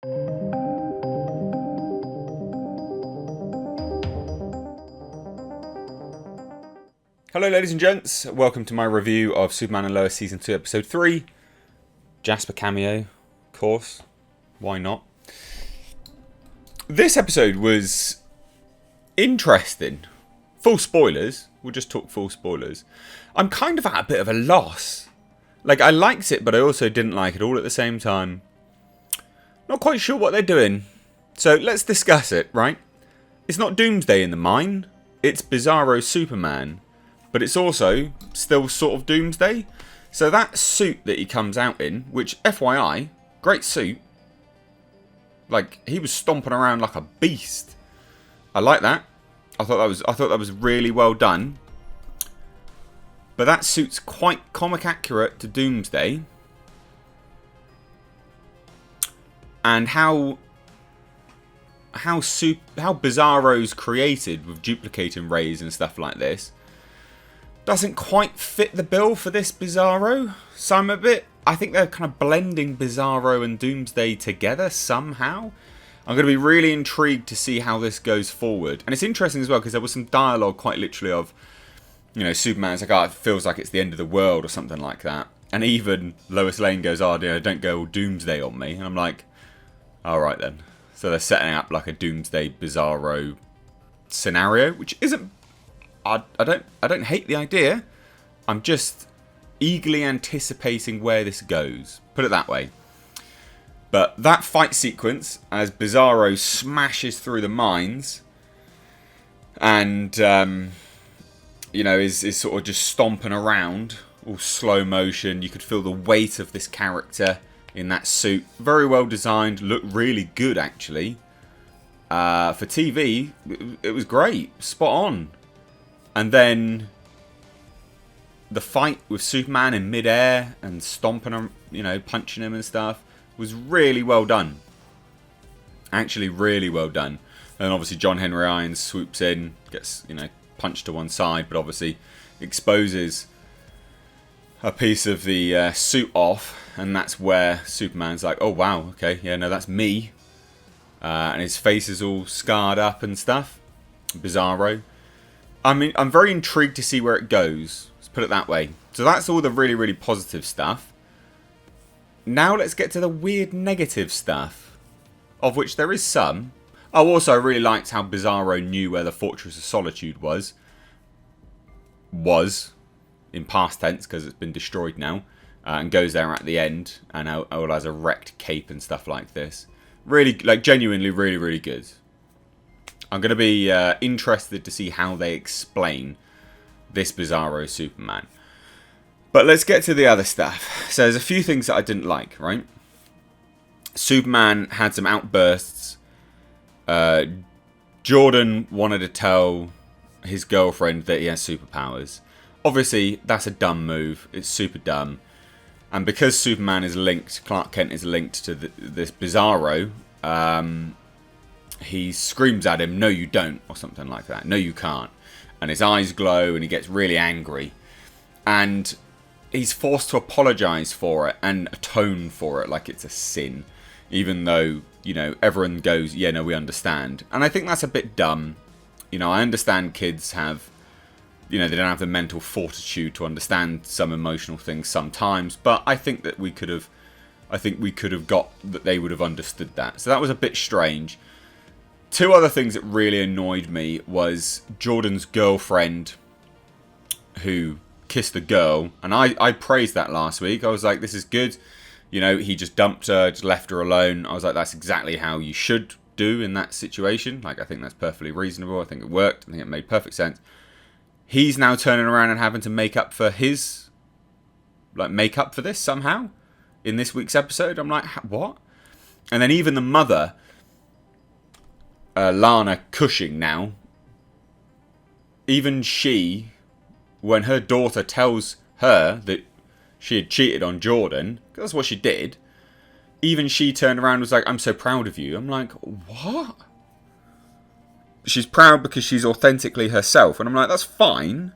Hello ladies and gents, welcome to my review of Superman and Lois Season 2 Episode 3. Jasper cameo, of course, why not? This episode was interesting. Full spoilers, we'll just talk full spoilers. I'm kind of at a bit of a loss. Like, I liked it, but I also didn't like it all at the same time. Not quite sure what they're doing. So let's discuss it, right? It's not Doomsday in the mine, it's Bizarro Superman. But it's also still sort of Doomsday. So that suit that he comes out in, which FYI, great suit. Like, he was stomping around like a beast. I like that. I thought that was really well done. But that suit's quite comic accurate to Doomsday. And how Bizarro's created with duplicating rays and stuff like this doesn't quite fit the bill for this Bizarro. So I think they're kind of blending Bizarro and Doomsday together somehow. I'm going to be really intrigued to see how this goes forward. And it's interesting as well because there was some dialogue quite literally of, you know, Superman's like, oh, it feels like it's the end of the world or something like that. And even Lois Lane goes, oh, you know, don't go all Doomsday on me. And I'm like, alright then. So they're setting up like a Doomsday Bizarro scenario, which isn't... I don't hate the idea. I'm just eagerly anticipating where this goes. Put it that way. But that fight sequence, as Bizarro smashes through the mines, and you know, is sort of just stomping around, all slow motion. You could feel the weight of this character in that suit. Very well designed. Looked really good actually. For TV, it was great. Spot on. And then the fight with Superman in midair and stomping him, you know, punching him and stuff was really well done. Actually, really well done. And obviously, John Henry Irons swoops in, gets, you know, punched to one side, but obviously exposes a piece of the suit off, and that's where Superman's like, "Oh wow, okay, yeah, no, that's me," and his face is all scarred up and stuff. Bizarro. I mean, I'm very intrigued to see where it goes. Let's put it that way. So that's all the really, really positive stuff. Now let's get to the weird negative stuff, of which there is some. Oh, also, I really liked how Bizarro knew where the Fortress of Solitude was. Was, in past tense, because it's been destroyed now. And goes there at the end, and all has a wrecked cape and stuff like this. Really, like, genuinely, really, really good. I'm going to be interested to see how they explain this Bizarro Superman. But let's get to the other stuff. So there's a few things that I didn't like, right? Superman had some outbursts. Jordan wanted to tell his girlfriend that he has superpowers. Obviously, that's a dumb move. It's super dumb. And because Superman is linked, Clark Kent is linked to this Bizarro, he screams at him, "No you don't," or something like that. "No you can't." And his eyes glow and he gets really angry. And he's forced to apologise for it and atone for it like it's a sin. Even though, you know, everyone goes, "Yeah, no, we understand." And I think that's a bit dumb. You know, I understand kids have, you know, they don't have the mental fortitude to understand some emotional things sometimes. But I think that we could have got that they would have understood that. So that was a bit strange. Two other things that really annoyed me was Jordan's girlfriend who kissed the girl. And I praised that last week. I was like, this is good. You know, he just dumped her, just left her alone. I was like, that's exactly how you should do in that situation. Like, I think that's perfectly reasonable. I think it worked. I think it made perfect sense. He's now turning around and having to make up for this somehow in this week's episode. I'm like, what? And then even the mother, Lana Cushing now, even she, when her daughter tells her that she had cheated on Jordan, because that's what she did, even she turned around and was like, "I'm so proud of you." I'm like, what? She's proud because she's authentically herself. And I'm like, that's fine,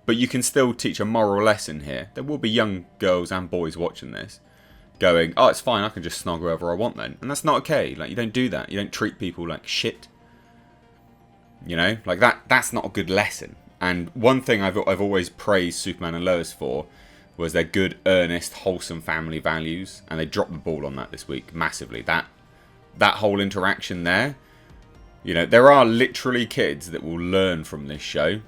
but you can still teach a moral lesson here. There will be young girls and boys watching this. going, oh, it's fine, I can just snog whoever I want then. And that's not okay. Like, you don't do that. You don't treat people like shit. You know? Like, that's not a good lesson. And one thing I've always praised Superman and Lois for was their good, earnest, wholesome family values. And they dropped the ball on that this week massively. That whole interaction there, you know, there are literally kids that will learn from this show.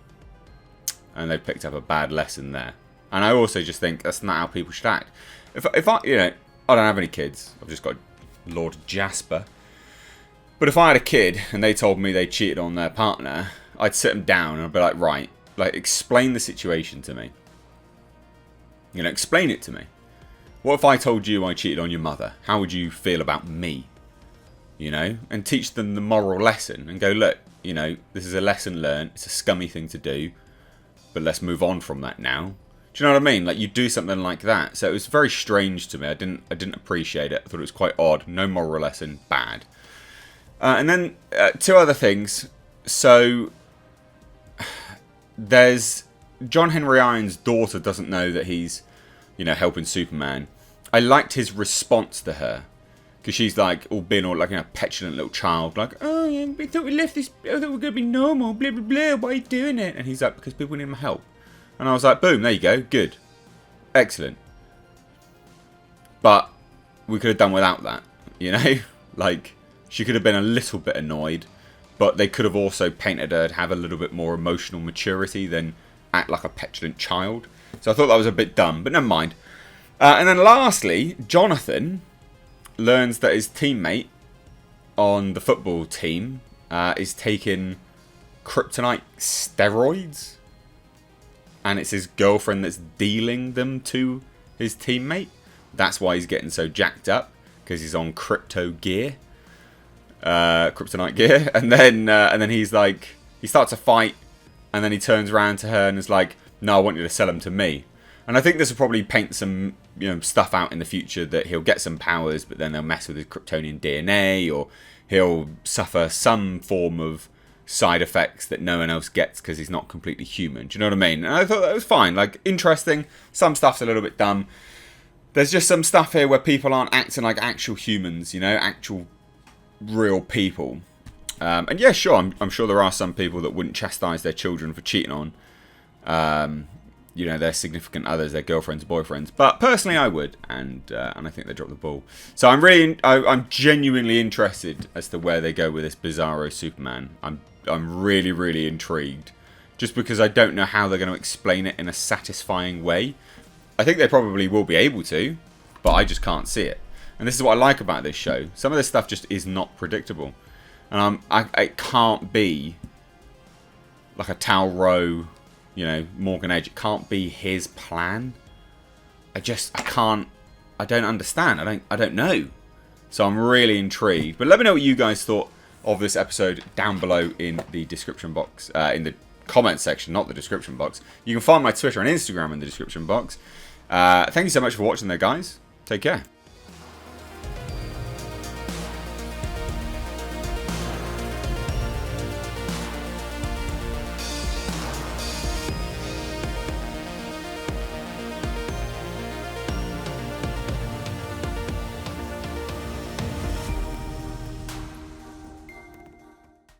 And they've picked up a bad lesson there. And I also just think that's not how people should act. If I, you know, I don't have any kids. I've just got Lord Jasper. But if I had a kid and they told me they cheated on their partner, I'd sit them down and I'd be like, right, like, explain the situation to me. You know, explain it to me. What if I told you I cheated on your mother? How would you feel about me? You know, and teach them the moral lesson and go, look, you know, this is a lesson learned. It's a scummy thing to do, but let's move on from that now. Do you know what I mean? Like, you do something like that. So it was very strange to me. I didn't appreciate it. I thought it was quite odd. No moral lesson. Bad. And then two other things. So there's John Henry Irons' daughter doesn't know that he's, you know, helping Superman. I liked his response to her. Because she's like, all being all like, you know, petulant little child. Like, oh, yeah, we thought we left this, I thought we were going to be normal, blah, blah, blah. Why are you doing it? And he's like, because people need my help. And I was like, boom, there you go. Good. Excellent. But we could have done without that, you know? Like, she could have been a little bit annoyed. But they could have also painted her to have a little bit more emotional maturity than act like a petulant child. So I thought that was a bit dumb, but never mind. And then lastly, Jonathan learns that his teammate on the football team is taking kryptonite steroids. And it's his girlfriend that's dealing them to his teammate. That's why he's getting so jacked up. Because he's on crypto gear. Kryptonite gear. And then he's like, he starts a fight. And then he turns around to her and is like, no, I want you to sell them to me. And I think this will probably paint some, you know, stuff out in the future that he'll get some powers, but then they'll mess with his Kryptonian DNA, or he'll suffer some form of side effects that no one else gets because he's not completely human. Do you know what I mean? And I thought that was fine. Like, interesting. Some stuff's a little bit dumb. There's just some stuff here where people aren't acting like actual humans, you know, actual real people. And yeah, sure, I'm sure there are some people that wouldn't chastise their children for cheating on, you know, their significant others, their girlfriends, boyfriends. But personally, I would, and I think they dropped the ball. So I'm genuinely interested as to where they go with this Bizarro Superman. I'm really, really intrigued, just because I don't know how they're going to explain it in a satisfying way. I think they probably will be able to, but I just can't see it. And this is what I like about this show. Some of this stuff just is not predictable, and it can't be like a Tal-Ro, you know, Morgan Edge. It can't be his plan. I don't understand. I don't know. So I'm really intrigued. But let me know what you guys thought of this episode down below in the description box, in the comment section, not the description box. You can find my Twitter and Instagram in the description box. Thank you so much for watching there, guys. Take care.